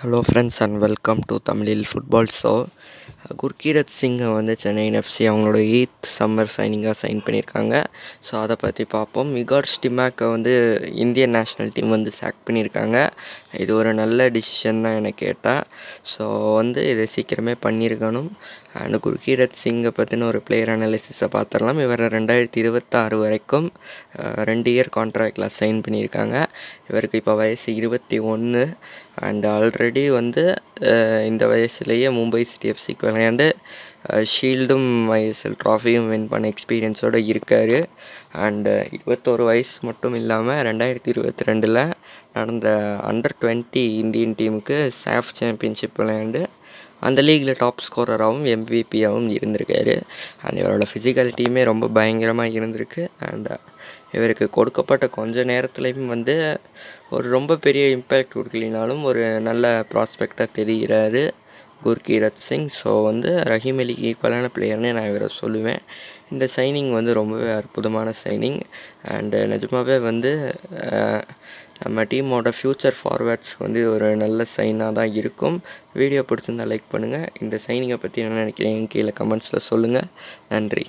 Hello friends and welcome to தமிழில் football show. Gurkeerat சிங்கை வந்து சென்னை எஃப்சி அவங்களோட 8th சம்மர் சைனிங்காக சைன் பண்ணியிருக்காங்க. ஸோ அதை பற்றி பார்ப்போம். இகார் ஸ்டிமாக்கை வந்து இந்தியன் நேஷ்னல் டீம் வந்து சாக் பண்ணியிருக்காங்க. இது ஒரு நல்ல டிசிஷன் தான் என்னை கேட்டால். ஸோ வந்து இதை சீக்கிரமே பண்ணியிருக்கணும். அண்ட் குர்கீரத் சிங்கை பற்றின ஒரு பிளேயர் அனாலிசிஸை பார்த்துடலாம். இவர் 2026 வரைக்கும் 2 இயர் கான்ட்ராக்டில் சைன் பண்ணியிருக்காங்க. இவருக்கு இப்போ வயசு 21 அண்ட் ஆல்ரெடி வந்து இந்த வயசுலேயே மும்பை சிட்டி எஃப்சிக்கு விளையாண்டு ஷீல்டும் ஐஎஸ்எல் ட்ராஃபியும் வின் பண்ண எக்ஸ்பீரியன்ஸோடு இருக்கார். அண்டு 21 வயசு மட்டும் இல்லாமல் 2022 நடந்த அண்டர் 20 இந்தியன் டீமுக்கு சாஃப் சாம்பியன்ஷிப் விளையாண்டு அந்த லீகில் டாப் ஸ்கோரராகவும் எம்விபியாகவும் இருந்திருக்காரு. அண்ட் இவரோட ஃபிசிக்காலிட்டியுமே ரொம்ப பயங்கரமாக இருந்திருக்கு. அண்ட் இவருக்கு கொடுக்கப்பட்ட கொஞ்ச நேரத்துலையும் வந்து ஒரு ரொம்ப பெரிய இம்பேக்ட் கொடுக்கலினாலும் ஒரு நல்ல ப்ராஸ்பெக்டாக தெரிகிறாரு குர்கீரத் சிங். ஸோ வந்து ரஹீம் அலிக்கு ஈக்குவலான பிளேயர்னே நான் இவரை சொல்லுவேன். இந்த சைனிங் வந்து ரொம்பவே அற்புதமான சைனிங். அண்டு நிஜமாகவே வந்து நம்ம டீமோட ஃப்யூச்சர் ஃபார்வேர்ட்ஸ்க்கு வந்து ஒரு நல்ல சைனாக தான் இருக்கும். வீடியோ பிடிச்சிருந்தால் லைக் பண்ணுங்கள். இந்த சைனிங்கை பற்றி என்ன நினைக்கிறீங்கன்னு கீழே கமெண்ட்ஸில் சொல்லுங்கள். நன்றி.